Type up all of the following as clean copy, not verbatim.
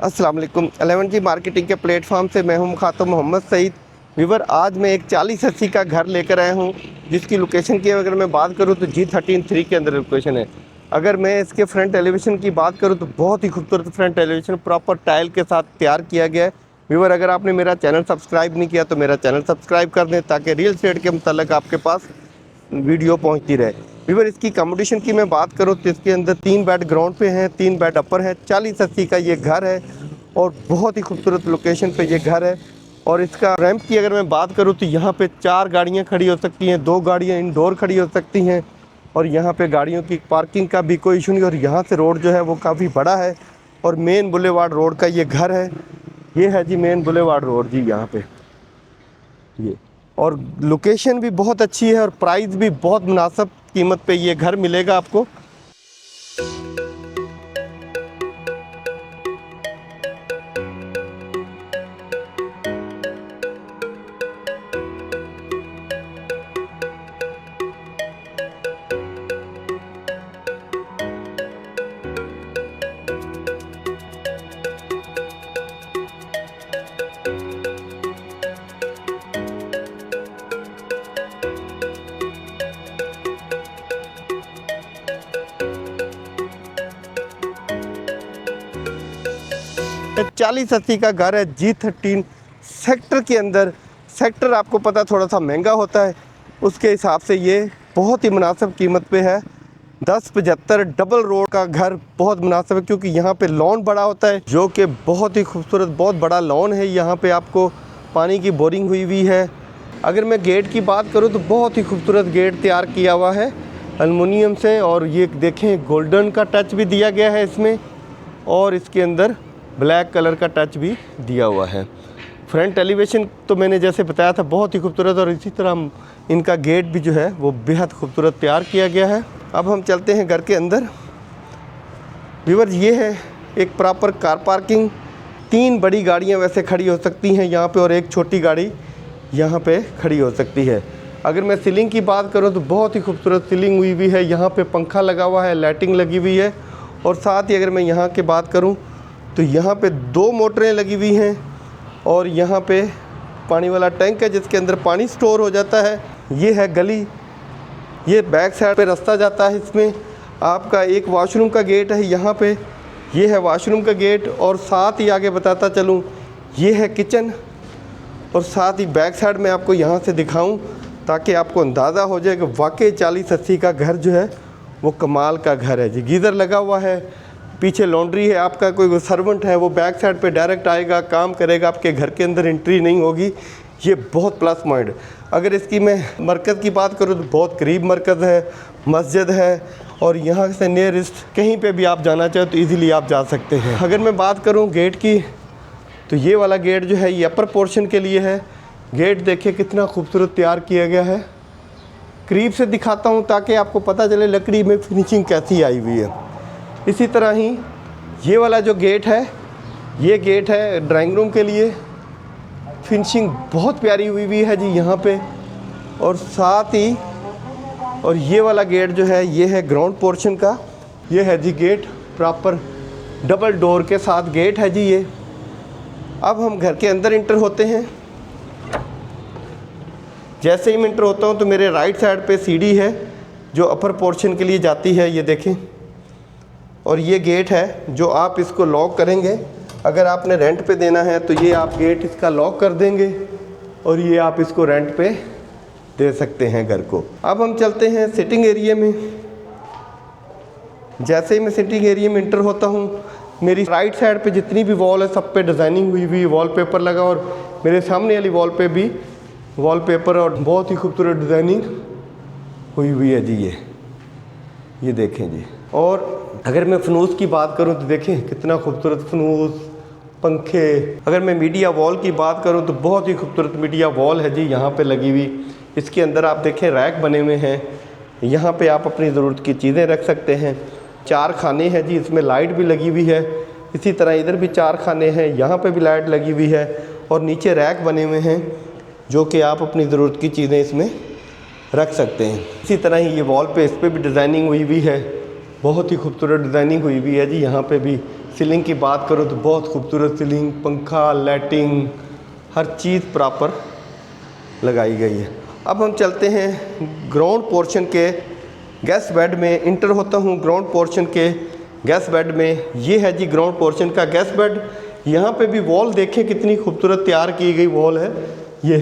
अस्सलाम वालेकुम। 11G marketing के प्लेटफॉर्म से मैं हूं मुखातब मोहम्मद सईद। व्यूवर, आज मैं एक 4080 का घर लेकर आया हूं, जिसकी लोकेशन की अगर मैं बात करूं तो G13 के अंदर लोकेशन है। अगर मैं इसके फ्रंट एलिवेशन की बात करूं तो बहुत ही खूबसूरत फ्रंट एलिवेशन प्रॉपर टाइल के साथ तैयार किया गया है। व्यूवर, अगर आपने मेरा चैनल सब्सक्राइब नहीं किया तो मेरा चैनल सब्सक्राइब कर दें, ताकि रियल एस्टेट के मतलब आपके पास वीडियो पहुंचती रहे। व्यूवर, इसकी कंपटीशन की मैं बात करूं तो इसके अंदर 3 बेड ग्राउंड पे हैं, 3 बेड अपर हैं। 4080 का ये घर है और बहुत ही खूबसूरत लोकेशन पे ये घर है। और इसका रैंप की अगर मैं बात करूं तो यहाँ पे 4 गाड़ियाँ खड़ी हो सकती हैं, 2 गाड़ियाँ इंडोर खड़ी हो सकती हैं। और यहाँ पे गाड़ियों की पार्किंग का भी कोई इशू नहीं। और यहाँ से रोड जो है वो काफ़ी बड़ा है और मेन बुलेवार्ड रोड का ये घर है। ये है जी मेन बुलेवार्ड रोड जी यहाँ पे ये। और लोकेशन भी बहुत अच्छी है और प्राइस भी बहुत मुनासिब कीमत पे ये घर मिलेगा आपको। 4080 का घर है G13 सेक्टर के अंदर। सेक्टर आपको पता थोड़ा सा महंगा होता है, उसके हिसाब से ये बहुत ही मुनासिब कीमत पे है। 1075 डबल रोड का घर बहुत मुनासिब है, क्योंकि यहाँ पे लॉन बड़ा होता है, जो कि बहुत ही खूबसूरत बहुत बड़ा लॉन है। यहाँ पे आपको पानी की बोरिंग हुई है। अगर मैं गेट की बात करूँ तो बहुत ही खूबसूरत गेट तैयार किया हुआ है एल्युमिनियम से। और ये देखें, गोल्डन का टच भी दिया गया है इसमें, और इसके अंदर ब्लैक कलर का टच भी दिया हुआ है। फ्रंट एलिवेशन तो मैंने जैसे बताया था बहुत ही खूबसूरत, और इसी तरह इनका गेट भी जो है वो बेहद खूबसूरत तैयार किया गया है। अब हम चलते हैं घर के अंदर। व्यूअर, ये है एक प्रॉपर कार पार्किंग। 3 बड़ी गाड़ियां वैसे खड़ी हो सकती हैं यहाँ पे, और एक छोटी गाड़ी यहाँ पे खड़ी हो सकती है। अगर मैं सीलिंग की बात करूँ तो बहुत ही खूबसूरत सीलिंग हुई है। यहाँ पे पंखा लगा हुआ है, लाइटिंग लगी हुई है। और साथ ही अगर मैं यहाँ की बात करूँ तो यहाँ पे 2 मोटरें लगी हुई हैं, और यहाँ पे पानी वाला टैंक है जिसके अंदर पानी स्टोर हो जाता है। ये है गली, ये बैक साइड पे रास्ता जाता है। इसमें आपका एक वॉशरूम का गेट है यहाँ पे, ये है वॉशरूम का गेट। और साथ ही आगे बताता चलूँ, ये है किचन। और साथ ही बैक साइड में आपको यहाँ से दिखाऊं, ताकि आपको अंदाज़ा हो जाए कि वाकई 4080 का घर जो है वो कमाल का घर है जी। गीज़र लगा हुआ है, पीछे लॉन्ड्री है। आपका कोई सर्वेंट है वो बैक साइड पे डायरेक्ट आएगा, काम करेगा, आपके घर के अंदर एंट्री नहीं होगी। ये बहुत प्लस पॉइंट। अगर इसकी मैं मरकज़ की बात करूँ तो बहुत करीब मरकज़ है, मस्जिद है, और यहाँ से नियरेस्ट कहीं पे भी आप जाना चाहें तो ईज़िली आप जा सकते हैं। अगर मैं बात करूँ गेट की, तो ये वाला गेट जो है ये अपर पोर्शन के लिए है। गेट देखिए कितना खूबसूरत तैयार किया गया है। करीब से दिखाता हूँ ताकि आपको पता चले लकड़ी में फिनिशिंग कैसी आई हुई है। इसी तरह ही ये वाला जो गेट है, ये गेट है ड्राइंग रूम के लिए। फिनिशिंग बहुत प्यारी हुई है जी यहाँ पे। और साथ ही और ये वाला गेट जो है ये है ग्राउंड पोर्शन का। ये है जी गेट, प्रॉपर डबल डोर के साथ गेट है जी ये। अब हम घर के अंदर इंटर होते हैं। जैसे ही मैं इंटर होता हूँ तो मेरे राइट साइड पे सीढ़ी है जो अपर पोर्शन के लिए जाती है, ये देखें। और ये गेट है जो आप इसको लॉक करेंगे। अगर आपने रेंट पे देना है तो ये आप गेट इसका लॉक कर देंगे, और ये आप इसको रेंट पे दे सकते हैं घर को। अब हम चलते हैं सिटिंग एरिया में। जैसे ही मैं सिटिंग एरिया में इंटर होता हूँ, मेरी राइट साइड पे जितनी भी वॉल है सब पे डिज़ाइनिंग हुई वॉलपेपर लगा, और मेरे सामने वाली वॉल पे भी वॉलपेपर और बहुत ही खूबसूरत डिज़ाइनिंग हुई है जी ये देखें जी। और अगर मैं फनूस की बात करूं तो देखें कितना खूबसूरत फनूस, पंखे। अगर मैं मीडिया वॉल की बात करूं तो बहुत ही खूबसूरत मीडिया वॉल है जी यहाँ पे लगी हुई। इसके अंदर आप देखें रैक बने हुए हैं, यहाँ पे आप अपनी ज़रूरत की चीज़ें रख सकते हैं। 4 खाने हैं जी, इसमें लाइट भी लगी हुई है। इसी तरह इधर भी 4 खाने हैं, यहाँ पे भी लाइट लगी हुई है। और नीचे रैक बने हुए हैं जो कि आप अपनी ज़रूरत की चीज़ें इसमें रख सकते हैं। इसी तरह ही ये वॉल पे इस पर भी डिज़ाइनिंग हुई है, बहुत ही खूबसूरत डिज़ाइनिंग हुई है जी। यहाँ पे भी सीलिंग की बात करूँ तो बहुत खूबसूरत सीलिंग, पंखा, लाइटिंग, हर चीज़ प्रॉपर लगाई गई है। अब हम चलते हैं ग्राउंड पोर्शन के गेस्ट बेड में। इंटर होता हूँ ग्राउंड पोर्शन के गेस्ट बेड में। ये है जी ग्राउंड पोर्शन का गेस्ट बेड। यहाँ पे भी वॉल देखें कितनी खूबसूरत तैयार की गई वॉल है, ये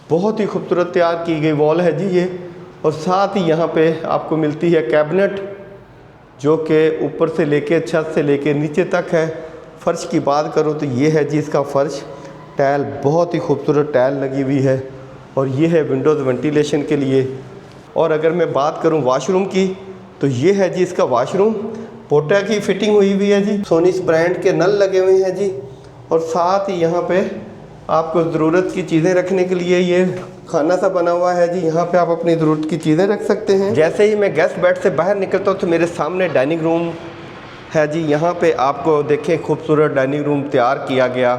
बहुत ही खूबसूरत तैयार की गई वॉल है जी ये। और साथ ही यहाँ पे आपको मिलती है कैबिनेट, जो कि ऊपर से लेके छत से लेके नीचे तक है। फ़र्श की बात करूँ तो ये है जी इसका फ़र्श, टाइल बहुत ही खूबसूरत टाइल लगी हुई है। और ये है विंडोज़ वेंटिलेशन के लिए। और अगर मैं बात करूँ वाशरूम की तो ये है जी इसका वाशरूम, पोटा की फिटिंग हुई हुई है जी, सोनिस ब्रांड के नल लगे हुए हैं जी। और साथ ही यहाँ पे आपको ज़रूरत की चीज़ें रखने के लिए ये खाना सा बना हुआ है जी। यहाँ पे आप अपनी ज़रूरत की चीज़ें रख सकते हैं। जैसे ही मैं गेस्ट बेड से बाहर निकलता हूँ तो मेरे सामने डाइनिंग रूम है जी। यहाँ पे आपको देखें खूबसूरत डाइनिंग रूम तैयार किया गया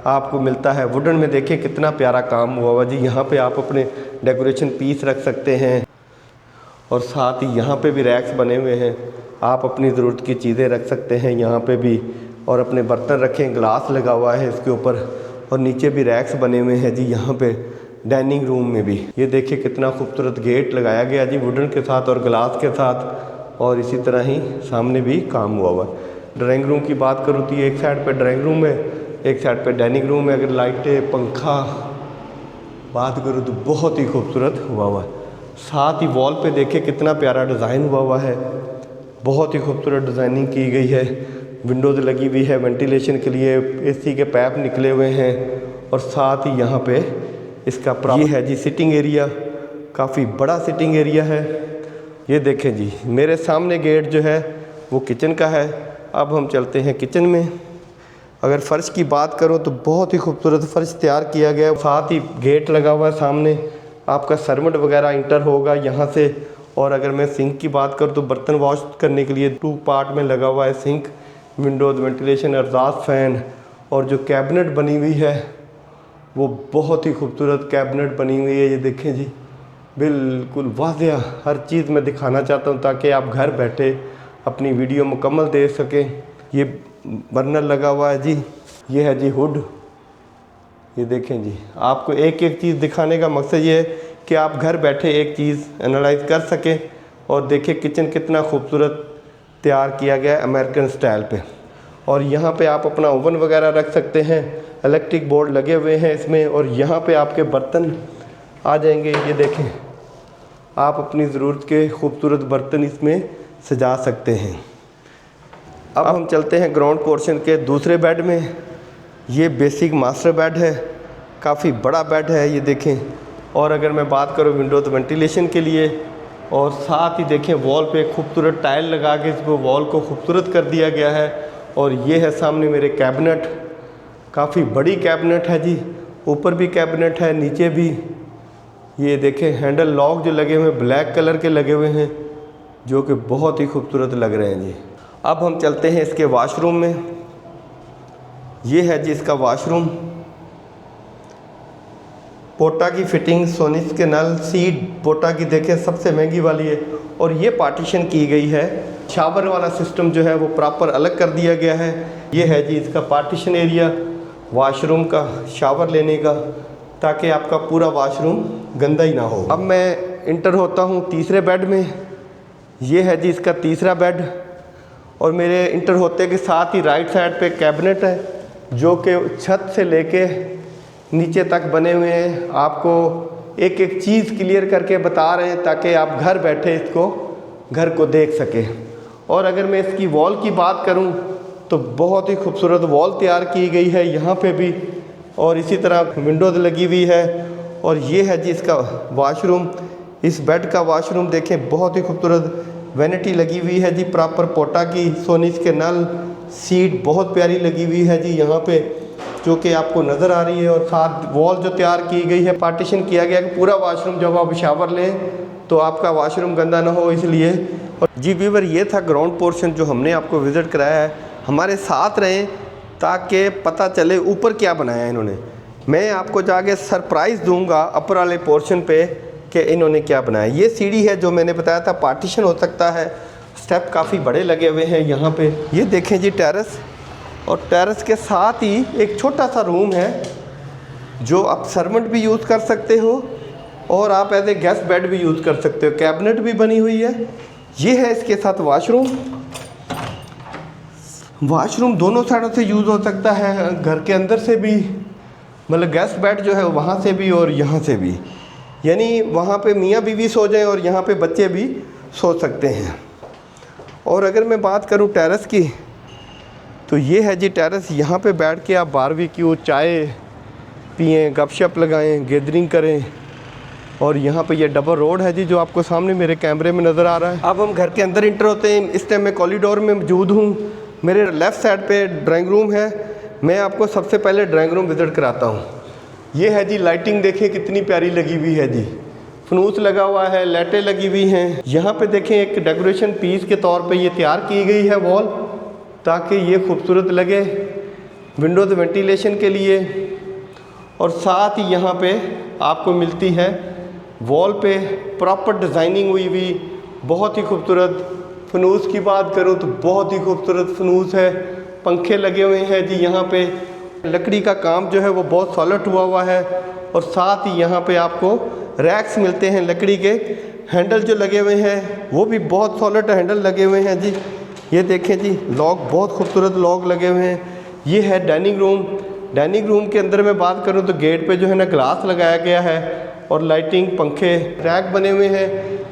आपको मिलता है। वुडन में देखें कितना प्यारा काम हुआ हुआ जी। यहाँ पे आप अपने डेकोरेशन पीस रख सकते हैं। और साथ ही यहाँ पे भी रैक्स बने हुए हैं, आप अपनी ज़रूरत की चीज़ें रख सकते हैं यहाँ पे भी। और अपने बर्तन रखें, ग्लास लगा हुआ है इसके ऊपर। और नीचे भी रैक्स बने हुए हैं जी यहाँ पे डाइनिंग रूम में भी। ये देखिए कितना खूबसूरत गेट लगाया गया जी वुडन के साथ और ग्लास के साथ। और इसी तरह ही सामने भी काम हुआ हुआ है। ड्राइंग रूम की बात करूँ तो ये एक साइड पे ड्राइंग रूम है, एक साइड पे डाइनिंग रूम है। अगर लाइटें, पंखा बात करूँ तो बहुत ही खूबसूरत हुआ है। साथ ही वॉल पे देखें कितना प्यारा डिज़ाइन हुआ है, बहुत ही खूबसूरत डिज़ाइनिंग की गई है। विंडोज़ लगी हुई है वेंटिलेशन के लिए, एसी के पाइप निकले हुए हैं। और साथ ही यहाँ पे इसका ये है जी सिटिंग एरिया, काफ़ी बड़ा सिटिंग एरिया है। ये देखें जी मेरे सामने गेट जो है वो किचन का है। अब हम चलते हैं किचन में। अगर फ़र्श की बात करो तो बहुत ही खूबसूरत फ़र्श तैयार किया गया है। साथ ही गेट लगा हुआ है सामने, आपका सर्वेंट वगैरह इंटर होगा यहाँ से। और अगर मैं सिंक की बात करूँ तो बर्तन वॉश करने के लिए 2 पार्ट में लगा हुआ है sink, windows ventilation, exhaust fan. और जो कैबिनेट बनी हुई है वो बहुत ही खूबसूरत कैबिनेट बनी हुई है। ये देखें जी बिल्कुल वाज़ेह हर चीज़ मैं दिखाना चाहता हूँ ताकि आप घर बैठे अपनी वीडियो मुकम्मल देख सकें। ये बर्नर लगा हुआ है जी, ये है जी हुड। ये देखें जी आपको एक एक चीज़ दिखाने का मकसद ये है कि आप घर बैठे एक चीज़ एनालाइज कर सकें। और देखें किचन कितना खूबसूरत तैयार किया गया है अमेरिकन स्टाइल पे। और यहाँ पे आप अपना ओवन वगैरह रख सकते हैं, इलेक्ट्रिक बोर्ड लगे हुए हैं इसमें। और यहाँ पे आपके बर्तन आ जाएंगे। ये देखें आप अपनी ज़रूरत के खूबसूरत बर्तन इसमें सजा सकते हैं। अब हम चलते हैं ग्राउंड पोर्शन के दूसरे बेड में। ये बेसिक मास्टर बेड है, काफ़ी बड़ा बेड है ये देखें। और अगर मैं बात करूँ विंडोज़ वेंटिलेशन के लिए, और साथ ही देखें वॉल पे खूबसूरत टाइल लगा के इसको वॉल को खूबसूरत कर दिया गया है। और ये है सामने मेरे कैबिनेट, काफ़ी बड़ी कैबिनेट है जी। ऊपर भी कैबिनेट है, नीचे भी। ये देखें हैंडल लॉक जो लगे हुए हैं ब्लैक कलर के लगे हुए हैं, जो कि बहुत ही खूबसूरत लग रहे हैं जी। अब हम चलते हैं इसके वाशरूम में। ये है जी इसका वाशरूम, पोटा की फिटिंग, सोनिस के नल, सीट पोटा की देखें सबसे महंगी वाली है। और ये पार्टीशन की गई है, शावर वाला सिस्टम जो है वो प्रॉपर अलग कर दिया गया है। ये है जी इसका पार्टीशन एरिया वाशरूम का, शावर लेने का, ताकि आपका पूरा वाशरूम गंदा ही ना हो। अब मैं इंटर होता हूँ तीसरे बेड में। ये है जी इसका तीसरा बेड। और मेरे इंटर होते के साथ ही राइट साइड पे कैबिनेट है, जो कि छत से लेके नीचे तक बने हुए हैं। आपको एक एक चीज़ क्लियर करके बता रहे हैं ताकि आप घर बैठे इसको घर को देख सकें। और अगर मैं इसकी वॉल की बात करूं तो बहुत ही खूबसूरत वॉल तैयार की गई है यहाँ पे भी। और इसी तरह विंडोज़ लगी हुई है। और ये है जी इसका वाशरूम, इस बेड का वाशरूम देखें बहुत ही खूबसूरत वैनिटी लगी हुई है जी, प्रॉपर पोटा की, सोनिस के नल, सीट बहुत प्यारी लगी हुई है जी यहाँ पे, जो कि आपको नज़र आ रही है। और साथ वॉल जो तैयार की गई है, पार्टीशन किया गया कि पूरा वाशरूम जब आप शावर लें तो आपका वाशरूम गंदा ना हो, इसलिए। और जी व्यूअर ये था ग्राउंड पोर्शन जो हमने आपको विज़िट कराया है। हमारे साथ रहें ताकि पता चले ऊपर क्या बनाया है इन्होंने। मैं आपको जाके सरप्राइज़ दूंगा अपर वाले पोर्शन पे कि इन्होंने क्या बनाया। ये सीढ़ी है जो मैंने बताया था पार्टीशन हो सकता है, स्टेप काफ़ी बड़े लगे हुए हैं यहाँ पे। ये देखें जी टेरेस, और टेरेस के साथ ही एक छोटा सा रूम है जो आप सर्वेंट भी यूज़ कर सकते हो और आप एज ए गेस्ट बेड भी यूज़ कर सकते हो। कैबिनेट भी बनी हुई है। ये है इसके साथ वॉशरूम। वॉशरूम दोनों साइडों से यूज़ हो सकता है, घर के अंदर से भी, मतलब गेस्ट बेड जो है वहाँ से भी और यहाँ से भी, यानी वहाँ पे मियाँ बीवी सो जाएं और यहाँ पे बच्चे भी सो सकते हैं। और अगर मैं बात करूँ टेरेस की, तो ये है जी टेरेस। यहाँ पे बैठ के आप बारबेक्यू, चाय पिएँ, गपशप लगाएं, गैदरिंग करें। और यहाँ पे ये डबल रोड है जी जो आपको सामने मेरे कैमरे में नज़र आ रहा है। अब हम घर के अंदर इंटर होते हैं। इस टाइम मैं कॉरिडोर में मौजूद हूँ। मेरे लेफ़्ट साइड पे ड्राइंग रूम है। मैं आपको सबसे पहले ड्राइंग रूम विज़िट कराता हूँ। ये है जी लाइटिंग, देखें कितनी प्यारी लगी हुई है जी। फनूस लगा हुआ है, लाइटें लगी हुई हैं। यहाँ पे देखें एक डेकोरेशन पीस के तौर पे ये तैयार की गई है वॉल, ताकि ये खूबसूरत लगे विंडोज़ वेंटिलेशन के लिए। और साथ ही यहाँ पे आपको मिलती है वॉल पे प्रॉपर डिज़ाइनिंग हुई हुई, बहुत ही खूबसूरत। फनूस की बात करूँ तो बहुत ही खूबसूरत फनूस है। पंखे लगे हुए हैं जी यहाँ पे। लकड़ी का काम जो है वो बहुत सॉलिड हुआ है। और साथ ही यहाँ पे आपको रैक्स मिलते हैं लकड़ी के। हैंडल जो लगे हुए हैं वो भी बहुत सॉलिड हैंडल लगे हुए हैं जी। ये देखें जी, लॉक बहुत खूबसूरत लॉक लगे हुए हैं। ये है डाइनिंग रूम। डाइनिंग रूम के अंदर मैं बात करूँ तो गेट पे जो है ना ग्लास लगाया गया है और लाइटिंग, पंखे, रैक बने हुए हैं।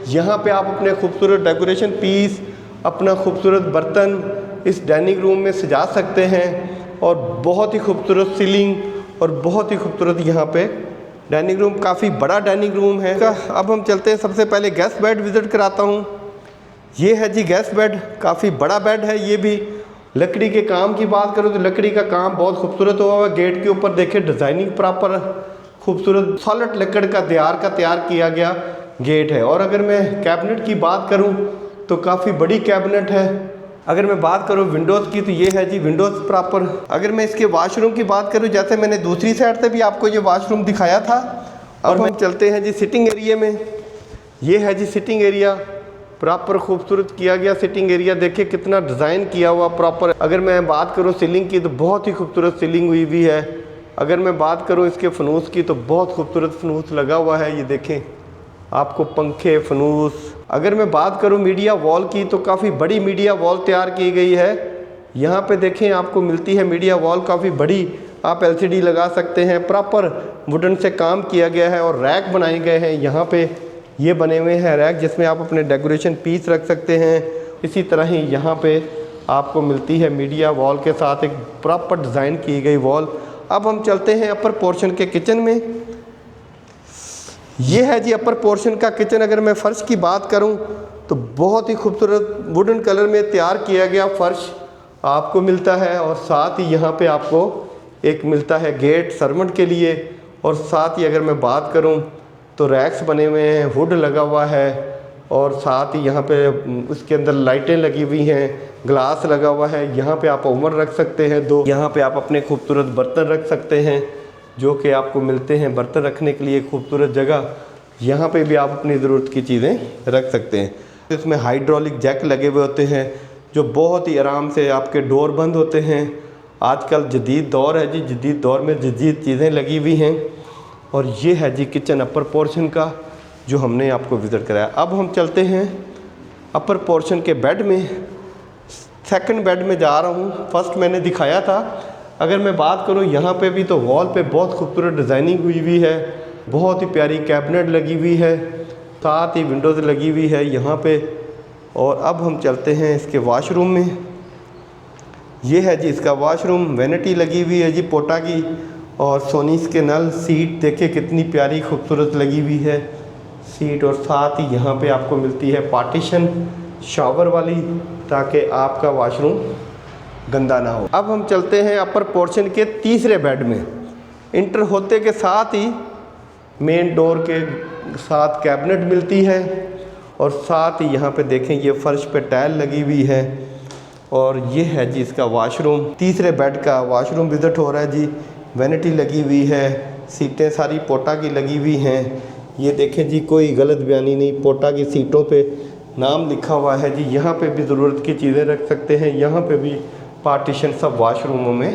यहाँ पे आप अपने खूबसूरत डेकोरेशन पीस, अपना खूबसूरत बर्तन इस डाइनिंग रूम में सजा सकते हैं। और बहुत ही खूबसूरत सीलिंग और बहुत ही खूबसूरत यहाँ पे डाइनिंग रूम, काफ़ी बड़ा डाइनिंग रूम है। अब हम चलते हैं, सबसे पहले गेस्ट बेड विज़िट कराता हूँ। ये है जी गेस्ट बेड, काफ़ी बड़ा बेड है। ये भी लकड़ी के काम की बात करूँ तो लकड़ी का काम बहुत खूबसूरत हुआ हुआ। गेट के ऊपर देखें डिज़ाइनिंग प्रॉपर खूबसूरत सॉलिड लकड़ का तैयार किया गया गेट है। और अगर मैं कैबिनेट की बात करूं तो काफ़ी बड़ी कैबिनेट है। अगर मैं बात करूं विंडोज़ की तो ये है जी विंडोज़ प्रॉपर। अगर मैं इसके वाशरूम की बात करूं, जैसे मैंने दूसरी साइड से भी आपको ये वाशरूम दिखाया था। और हम चलते हैं जी सिटिंग एरिया में। ये है जी सिटिंग एरिया, प्रॉपर खूबसूरत किया गया सिटिंग एरिया। देखिए कितना डिज़ाइन किया हुआ प्रॉपर। अगर मैं बात करूँ सीलिंग की तो बहुत ही खूबसूरत सीलिंग हुई हुई है। अगर मैं बात करूँ इसके फनूस की तो बहुत खूबसूरत फनूस लगा हुआ है। ये देखें आपको पंखे, फनूस। अगर मैं बात करूं मीडिया वॉल की तो काफ़ी बड़ी मीडिया वॉल तैयार की गई है। यहाँ पे देखें आपको मिलती है मीडिया वॉल काफ़ी बड़ी। आप एलसीडी लगा सकते हैं। प्रॉपर वुडन से काम किया गया है और रैक बनाए गए हैं। यहाँ पे ये बने हुए हैं रैक जिसमें आप अपने डेकोरेशन पीस रख सकते हैं। इसी तरह ही यहाँ पे आपको मिलती है मीडिया वॉल के साथ एक प्रॉपर डिज़ाइन की गई वॉल। अब हम चलते हैं अपर पोर्शन के किचन में। ये है जी अपर पोर्शन का किचन। अगर मैं फ़र्श की बात करूं तो बहुत ही खूबसूरत वुडन कलर में तैयार किया गया फ़र्श आपको मिलता है। और साथ ही यहाँ पे आपको एक मिलता है गेट सर्वेंट के लिए। और साथ ही अगर मैं बात करूं तो रैक्स बने हुए हैं, हुड लगा हुआ है। और साथ ही यहाँ पे उसके अंदर लाइटें लगी हुई हैं, ग्लास लगा हुआ है। यहाँ पे आप ओवन रख सकते हैं दो। यहाँ पे आप अपने खूबसूरत बर्तन रख सकते हैं जो कि आपको मिलते हैं बर्तन रखने के लिए खूबसूरत जगह। यहाँ पे भी आप अपनी ज़रूरत की चीज़ें रख सकते हैं। इसमें हाइड्रोलिक जैक लगे हुए होते हैं जो बहुत ही आराम से आपके डोर बंद होते हैं। आजकल जदीद दौर है जी, जदीद दौर में जदीद चीज़ें लगी हुई हैं। और ये है जी किचन अपर पोर्शन का जो हमने आपको विज़िट कराया। अब हम चलते हैं अपर पोर्शन के बेड में। सेकंड बेड में जा रहा हूँ, फर्स्ट मैंने दिखाया था। अगर मैं बात करूँ यहाँ पे भी तो वॉल पे बहुत खूबसूरत डिज़ाइनिंग हुई हुई है। बहुत ही प्यारी कैबिनेट लगी हुई है, साथ ही विंडोज़ लगी हुई है यहाँ पे। और अब हम चलते हैं इसके वाशरूम में। ये है जी इसका वाशरूम, वैनिटी लगी हुई है जी पोटा की। और सोनीस के नल, सीट देखिए कितनी प्यारी खूबसूरत लगी हुई है सीट। और साथ ही यहाँ पे आपको मिलती है पार्टीशन शावर वाली, ताकि आपका वाशरूम गंदा ना हो। अब हम चलते हैं अपर पोर्शन के तीसरे बेड में। इंटर होते के साथ ही मेन डोर के साथ कैबिनेट मिलती है। और साथ ही यहाँ पे देखें ये फर्श पे टाइल लगी हुई है। और ये है जी इसका वाशरूम, तीसरे बेड का वाशरूम विज़िट हो रहा है जी। वैनिटी लगी हुई है, सीटें सारी पोटा की लगी हुई हैं। ये देखें जी कोई गलत बयानी नहीं, पोटा की सीटों पे नाम लिखा हुआ है जी। यहाँ पे भी ज़रूरत की चीज़ें रख सकते हैं। यहाँ पे भी पार्टीशन सब वॉशरूमों में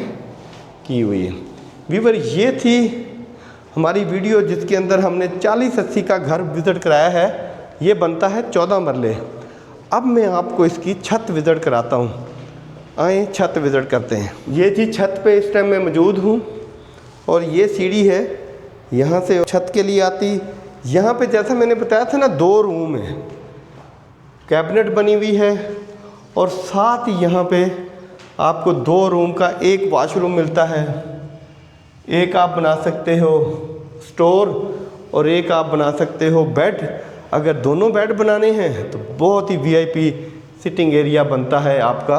की हुई है। व्यूअर, ये थी हमारी वीडियो जिसके अंदर हमने 40-80 का घर विज़िट कराया है। ये बनता है 14 मरले। अब मैं आपको इसकी छत विज़िट कराता हूँ। आए छत विज़िट करते हैं। ये जी छत पे इस टाइम मैं मौजूद हूँ और ये सीढ़ी है, यहाँ से छत के लिए आती। यहाँ पे जैसा मैंने बताया था ना, 2 रूम है, कैबिनेट बनी हुई है और साथ ही यहाँ पे आपको 2 रूम का एक वॉशरूम मिलता है। एक आप बना सकते हो स्टोर और एक आप बना सकते हो बेड। अगर दोनों बेड बनाने हैं तो बहुत ही वीआईपी सिटिंग एरिया बनता है आपका।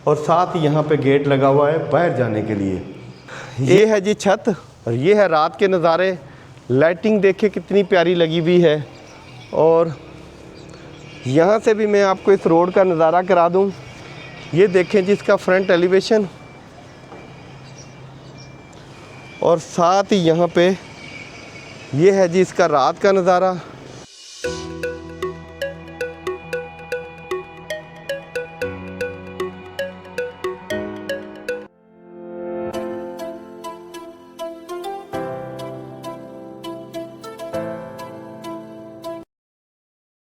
और साथ ही यहाँ पे गेट लगा हुआ है बाहर जाने के लिए। ये है जी छत और ये है रात के नज़ारे। लाइटिंग देखिए कितनी प्यारी लगी हुई है। और यहाँ से भी मैं आपको इस रोड का नज़ारा करा दूँ। ये देखें जी इसका फ्रंट एलिवेशन। और साथ ही यहाँ पे ये है जी इसका रात का नज़ारा।